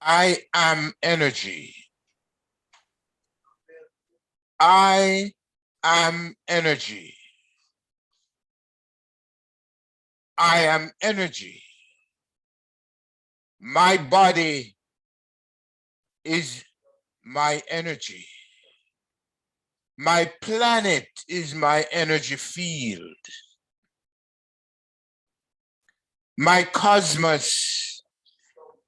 I am energy. I am energy. I am energy. My body is my energy. My planet is my energy field. My cosmos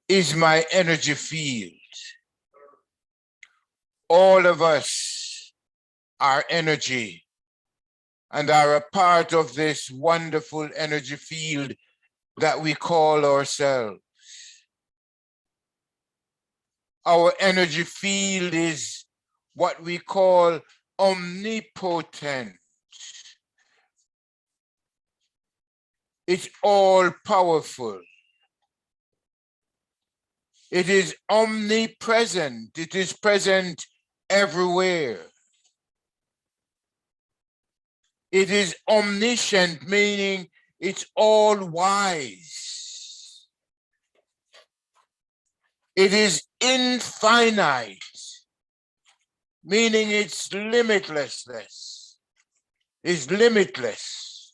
is my energy field. All of us are energy and are a part of this wonderful energy field that we call ourselves. Our energy field is what we call omnipotent. It's all powerful. It is omnipresent. It is present everywhere. It is omniscient, meaning it's all wise. It is infinite, meaning it's limitlessness. It's limitless.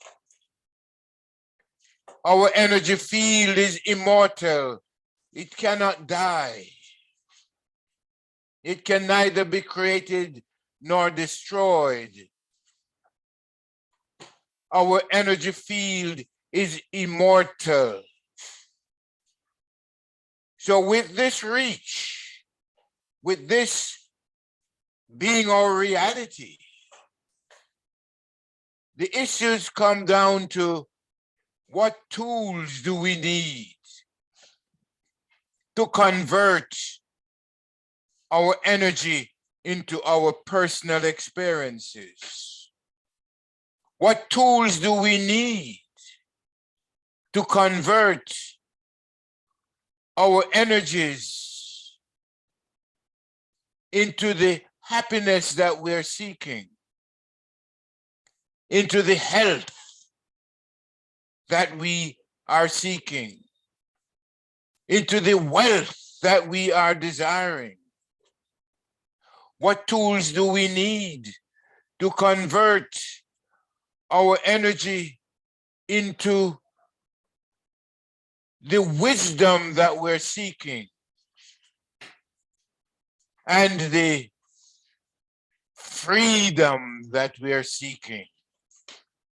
Our energy field is immortal. It cannot die. It can neither be created nor destroyed. Our energy field is immortal. So with this reach, with this being our reality, the issues come down to what tools do we need to convert our energy into our personal experiences? What tools do we need to convert our energies into the happiness that we're seeking, into the health that we are seeking, into the wealth that we are desiring? What tools do we need to convert our energy into the wisdom that we're seeking and the freedom that we are seeking?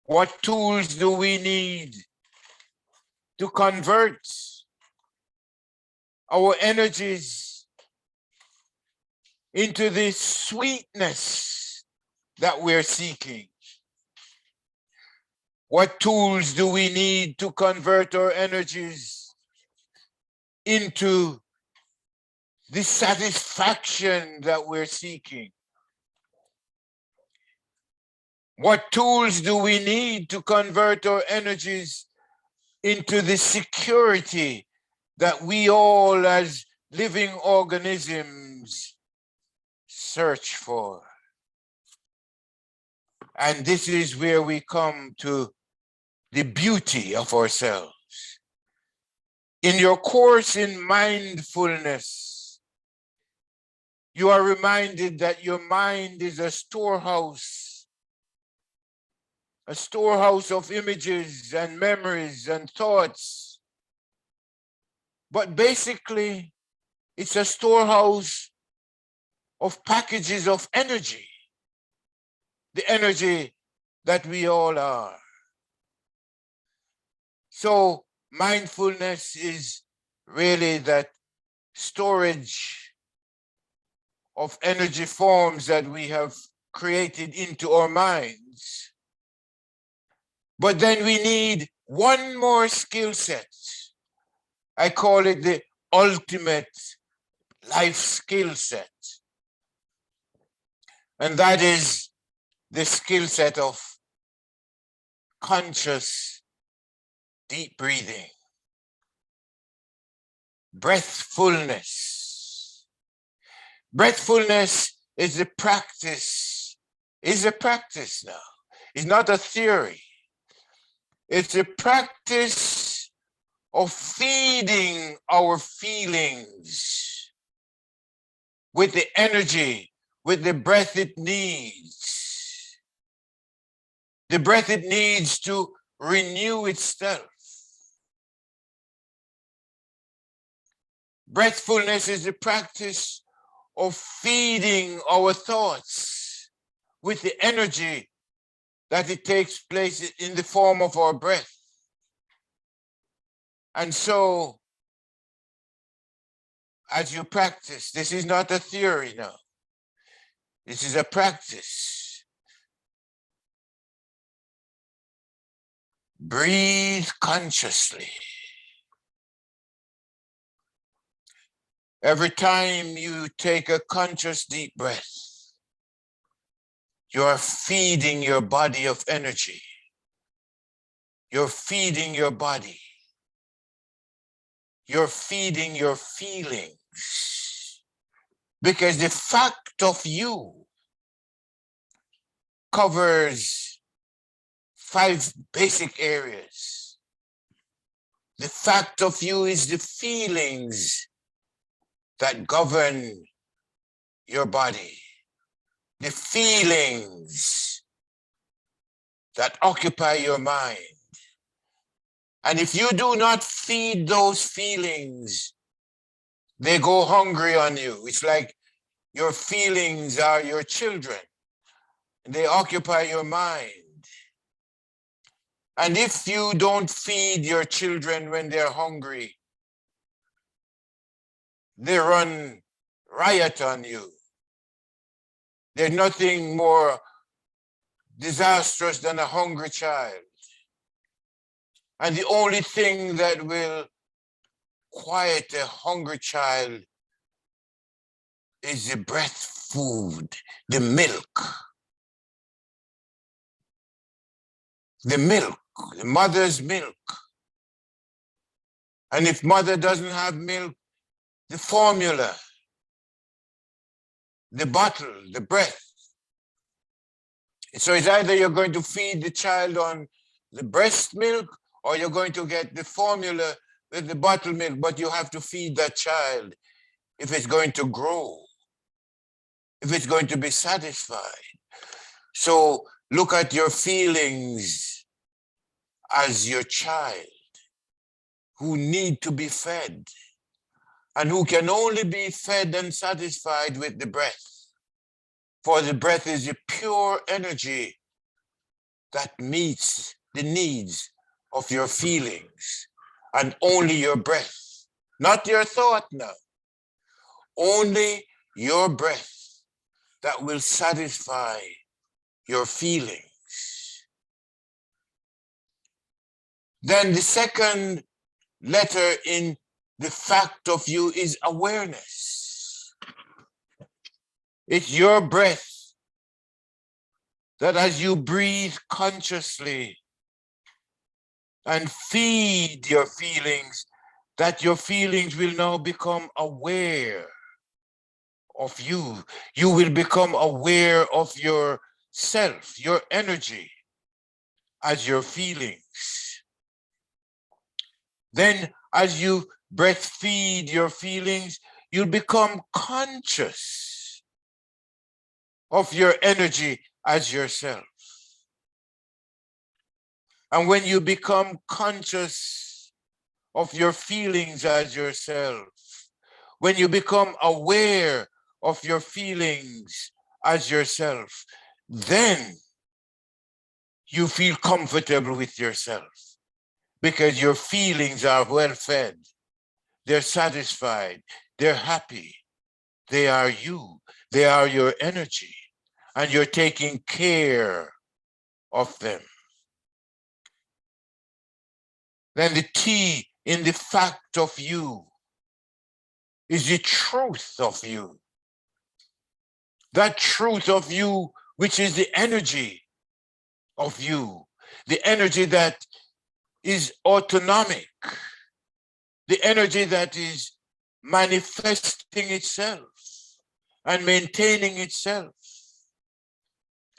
What tools do we need to convert our energies into the sweetness that we're seeking? What tools do we need to convert our energies into the satisfaction that we're seeking? What tools do we need to convert our energies into the security that we all as living organisms search for? And this is where we come to the beauty of ourselves. In your course in mindfulness, you are reminded that your mind is a storehouse of images and memories and thoughts. But basically, it's a storehouse of packages of energy, the energy that we all are. So mindfulness is really that storage of energy forms that we have created into our minds. But then we need one more skill set. I call it the ultimate life skill set. And that is the skill set of conscious deep breathing, breathfulness. Breathfulness is a practice now. It's not a theory. It's a practice of feeding our feelings with the energy, with the breath it needs. The breath it needs to renew itself. Breathfulness is the practice of feeding our thoughts with the energy that it takes place in the form of our breath. And so, as you practice, this is not a theory now. This is a practice. Breathe consciously. Every time you take a conscious deep breath, you are feeding your body of energy. You're feeding your body. You're feeding your feelings. Because the fact of you covers 5 basic areas. The fact of you is the feelings that govern your body. The feelings that occupy your mind. And if you do not feed those feelings, they go hungry on you. It's like your feelings are your children. They occupy your mind. And if you don't feed your children when they're hungry, they run riot on you. There's nothing more disastrous than a hungry child. And the only thing that will quiet a hungry child is the breast food, the milk. The milk, the mother's milk. And if mother doesn't have milk, the formula, the bottle, the breath. So it's either you're going to feed the child on the breast milk or you're going to get the formula with the bottle milk, but you have to feed that child if it's going to grow, if it's going to be satisfied. So look at your feelings as your child who need to be fed and who can only be fed and satisfied with the breath. For the breath is the pure energy that meets the needs of your feelings, and only your breath, not your thought now, only your breath that will satisfy your feelings. Then the second letter in the fact of you is awareness. It's your breath that as you breathe consciously and feed your feelings, that your feelings will now become aware of you. You will become aware of yourself, your energy as your feelings. Then as you breastfeed your feelings, you'll become conscious of your energy as yourself. And when you become conscious of your feelings as yourself, when you become aware of your feelings as yourself, then you feel comfortable with yourself because your feelings are well fed, they're satisfied, they're happy, they are you, they are your energy, and you're taking care of them. Then the T in the fact of you is the truth of you. That truth of you, which is the energy of you, the energy that is autonomic, the energy that is manifesting itself and maintaining itself,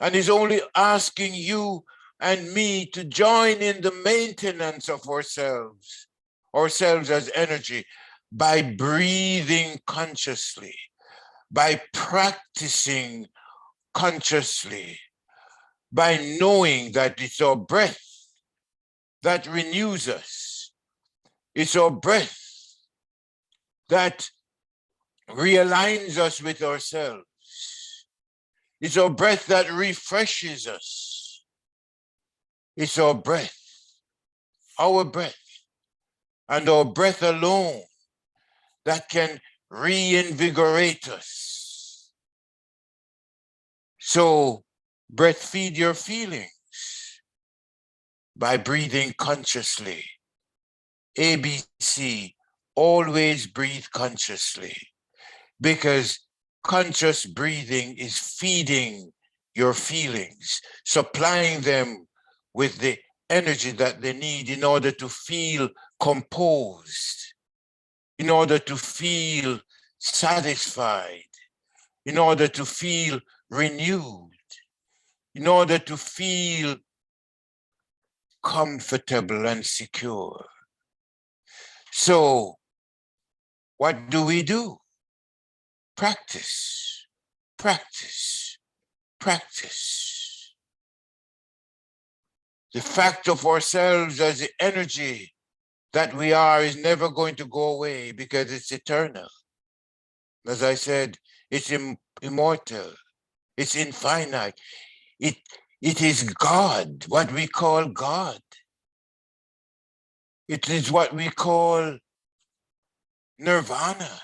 and is only asking you and me to join in the maintenance of ourselves as energy, by breathing consciously, by practicing consciously, by knowing that it's our breath that renews us. It's our breath that realigns us with ourselves. It's our breath that refreshes us. It's our breath, and our breath alone that can reinvigorate us. So breastfeed your feelings by breathing consciously. ABC, always breathe consciously, because conscious breathing is feeding your feelings, supplying them with the energy that they need in order to feel composed, in order to feel satisfied, in order to feel renewed, in order to feel comfortable and secure. So what do we do? Practice, practice, practice. The fact of ourselves as the energy that we are is never going to go away because it's eternal. As I said, it's immortal, it's infinite. It is God, what we call God. It is what we call nirvana.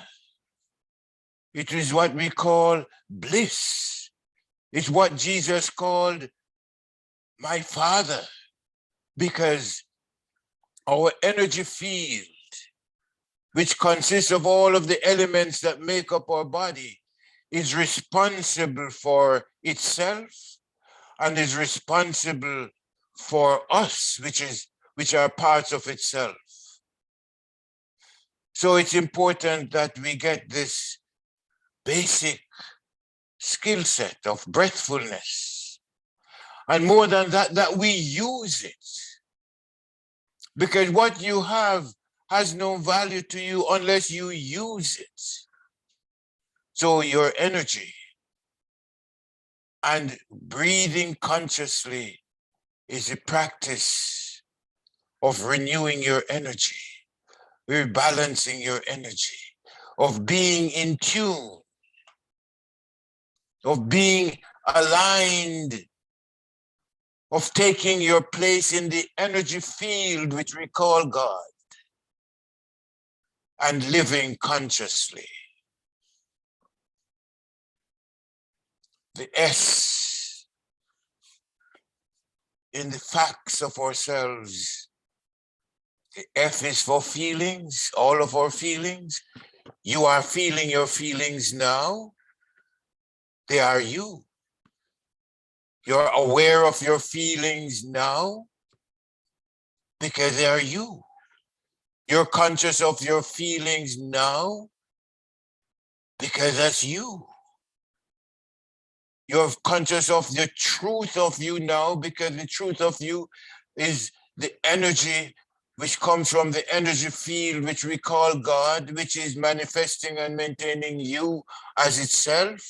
It is what we call bliss. It's what Jesus called my Father, because our energy field, which consists of all of the elements that make up our body, is responsible for itself and is responsible for us, which are parts of itself. So it's important that we get this basic skill set of breathfulness. And more than that, that we use it. Because what you have has no value to you unless you use it. So your energy and breathing consciously is a practice of renewing your energy, rebalancing your energy, of being in tune, of being aligned, of taking your place in the energy field which we call God, and living consciously. The S in the facts of ourselves. The F is for feelings, all of our feelings. You are feeling your feelings now. They are you. You're aware of your feelings now because they are you. You're conscious of your feelings now because that's you. You're conscious of the truth of you now because the truth of you is the energy which comes from the energy field which we call God, which is manifesting and maintaining you as itself.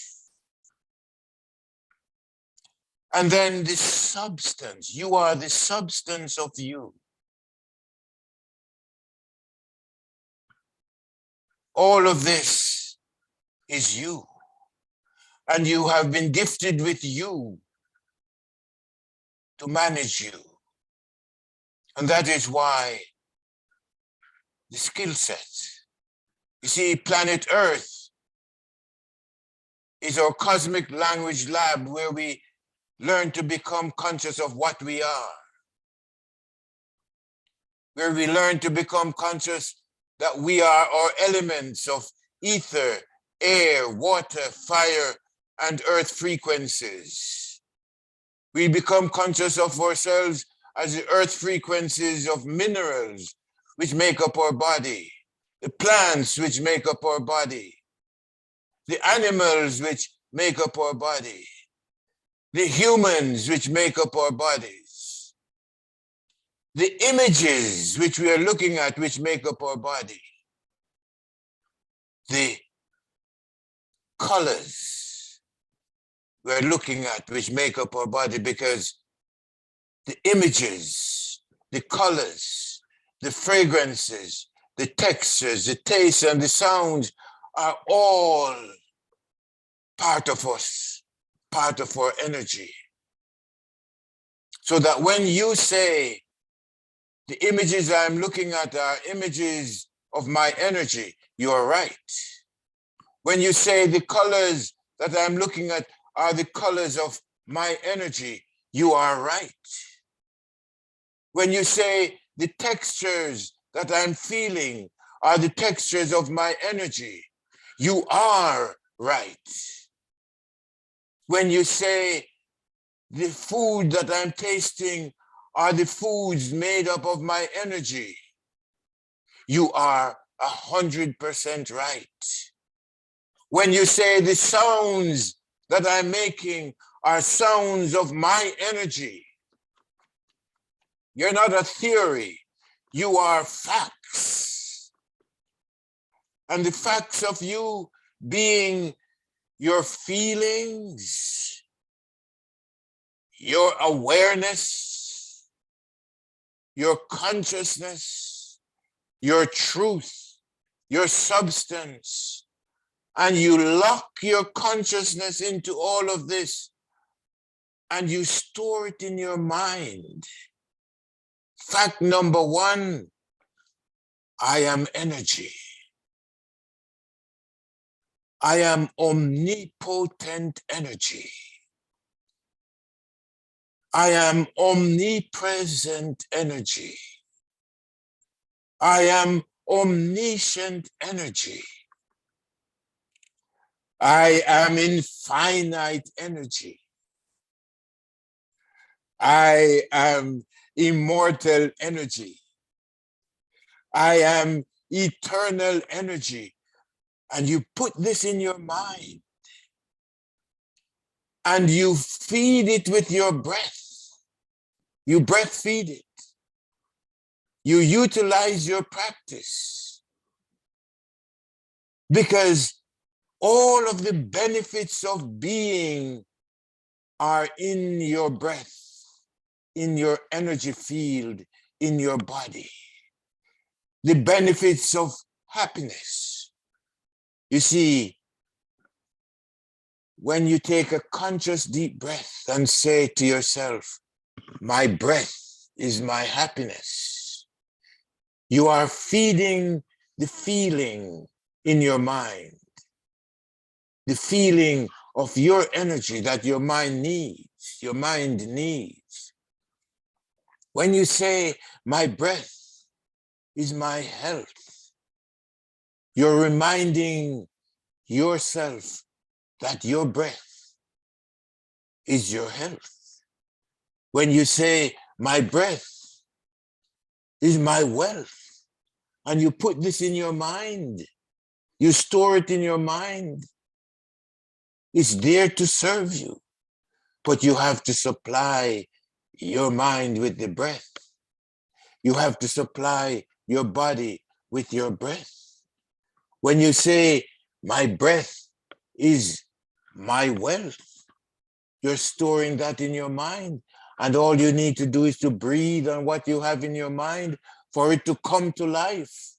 And then the substance, you are the substance of you. All of this is you. And you have been gifted with you to manage you. And that is why the skill set. You see, planet Earth is our cosmic language lab where we learn to become conscious of what we are. Where we learn to become conscious that we are our elements of ether, air, water, fire, and earth frequencies. We become conscious of ourselves as the earth frequencies of minerals which make up our body, the plants which make up our body, the animals which make up our body, the humans which make up our bodies, the images which we are looking at which make up our body, the colors we're looking at which make up our body, because the images, the colors, the fragrances, the textures, the tastes, and the sounds are all part of us, part of our energy. So that when you say, the images I'm looking at are images of my energy, you're right. When you say the colors that I'm looking at are the colors of my energy, you are right. When you say the textures that I'm feeling are the textures of my energy, you are right. When you say the food that I'm tasting are the foods made up of my energy, you are 100% right. When you say the sounds that I'm making are sounds of my energy, you're not a theory, you are facts. And the facts of you being your feelings, your awareness, your consciousness, your truth, your substance, and you lock your consciousness into all of this and you store it in your mind. Fact number one, I am energy. I am omnipotent energy. I am omnipresent energy. I am omniscient energy. I am infinite energy. I am immortal energy. I am eternal energy. And you put this in your mind and you feed it with your breath. You breastfeed it. You utilize your practice, because all of the benefits of being are in your breath, in your energy field, in your body. The benefits of happiness. You see, when you take a conscious deep breath and say to yourself, my breath is my happiness, you are feeding the feeling in your mind, the feeling of your energy that your mind needs, your mind needs. When you say, my breath is my health, you're reminding yourself that your breath is your health. When you say, my breath is my wealth, and you put this in your mind, you store it in your mind, it's there to serve you, but you have to supply your mind with the breath. You have to supply your body with your breath. When you say, my breath is my wealth, you're storing that in your mind. And all you need to do is to breathe on what you have in your mind for it to come to life.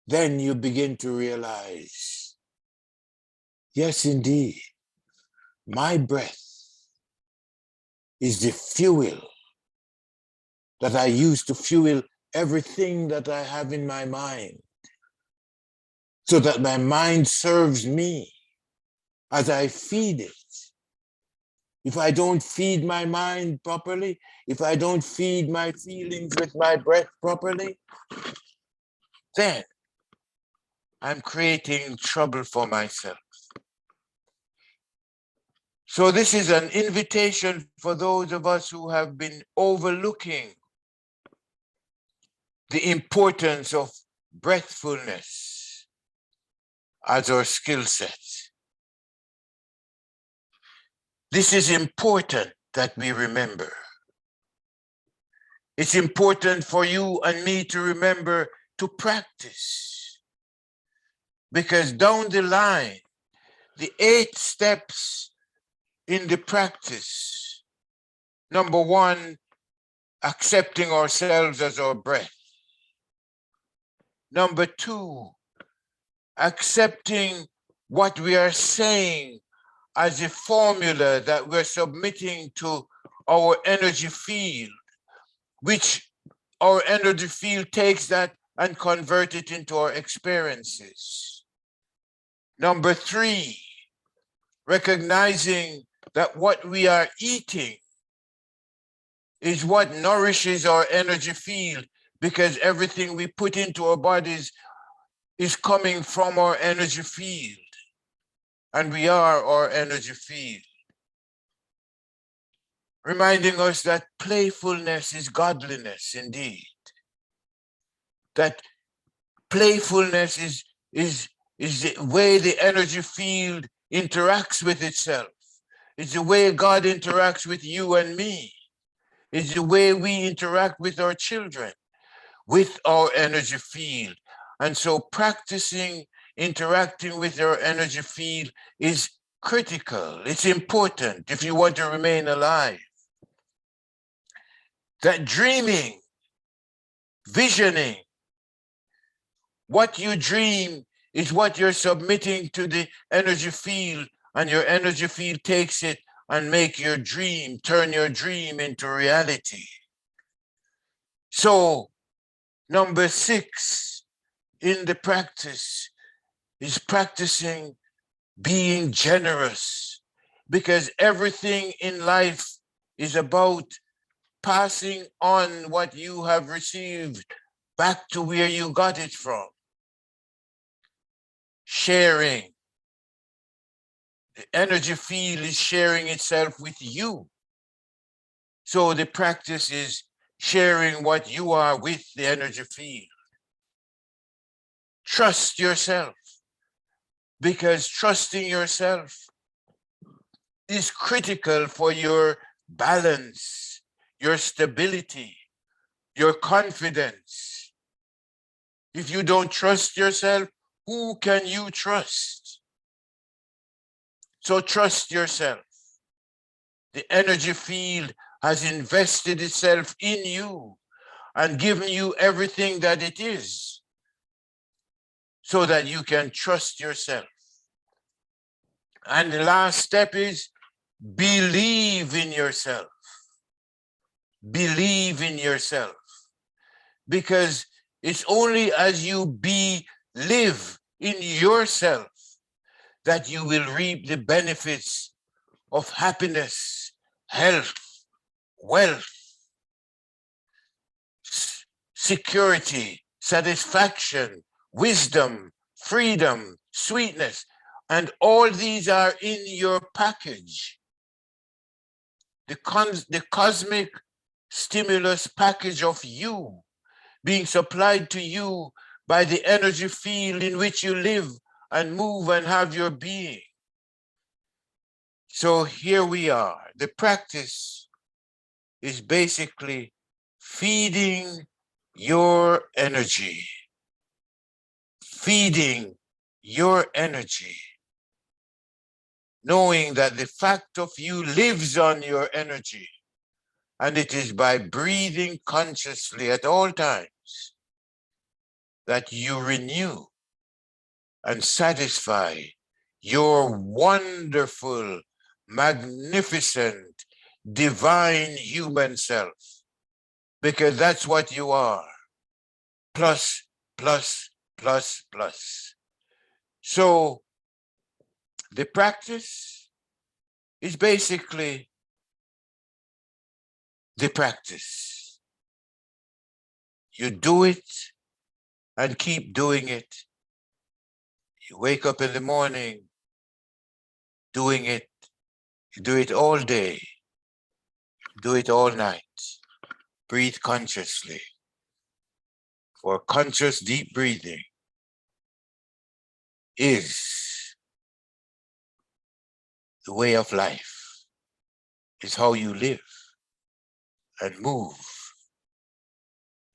Then you begin to realize, yes, indeed, my breath is the fuel that I use to fuel everything that I have in my mind, so that my mind serves me as I feed it. If I don't feed my mind properly, if I don't feed my feelings with my breath properly, then I'm creating trouble for myself. So this is an invitation for those of us who have been overlooking the importance of breathfulness as our skill set. This is important that we remember. It's important for you and me to remember to practice. because down the line, the 8 steps in the practice, number 1, accepting ourselves as our breath. Number 2, accepting what we are saying as a formula that we're submitting to our energy field, which our energy field takes that and convert it into our experiences. Number 3, recognizing that what we are eating is what nourishes our energy field, because everything we put into our bodies is coming from our energy field, and we are our energy field. Reminding us that playfulness is godliness indeed. That playfulness is the way the energy field interacts with itself. It's the way God interacts with you and me. It's the way we interact with our children, with our energy field. And so practicing interacting with our energy field is critical. It's important if you want to remain alive. That dreaming, visioning, what you dream is what you're submitting to the energy field, and your energy field takes it and make your dream, turn your dream into reality. So number 6 in the practice is practicing being generous, because everything in life is about passing on what you have received back to where you got it from. Sharing. The energy field is sharing itself with you. So the practice is sharing what you are with the energy field. Trust yourself, because trusting yourself is critical for your balance, your stability, your confidence. If you don't trust yourself, who can you trust? So trust yourself. The energy field has invested itself in you and given you everything that it is, so that you can trust yourself. And the last step is believe in yourself. Believe in yourself. Because it's only as you live in yourself that you will reap the benefits of happiness, health, wealth, security, satisfaction, wisdom, freedom, sweetness. And all these are in your package. The cosmic stimulus package of you being supplied to you by the energy field in which you live and move and have your being. So here we are. The practice is basically feeding your energy. Feeding your energy. Knowing that the fact of you lives on your energy. And it is by breathing consciously at all times that you renew and satisfy your wonderful, magnificent, divine human self. Because that's what you are. Plus, plus, plus, plus. So the practice is basically the practice. You do it and keep doing it. You wake up in the morning doing it. You do it all day. Do it all night. Breathe consciously. For conscious deep breathing is the way of life. It's how you live and move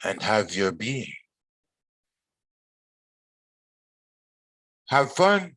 and have your being. have fun,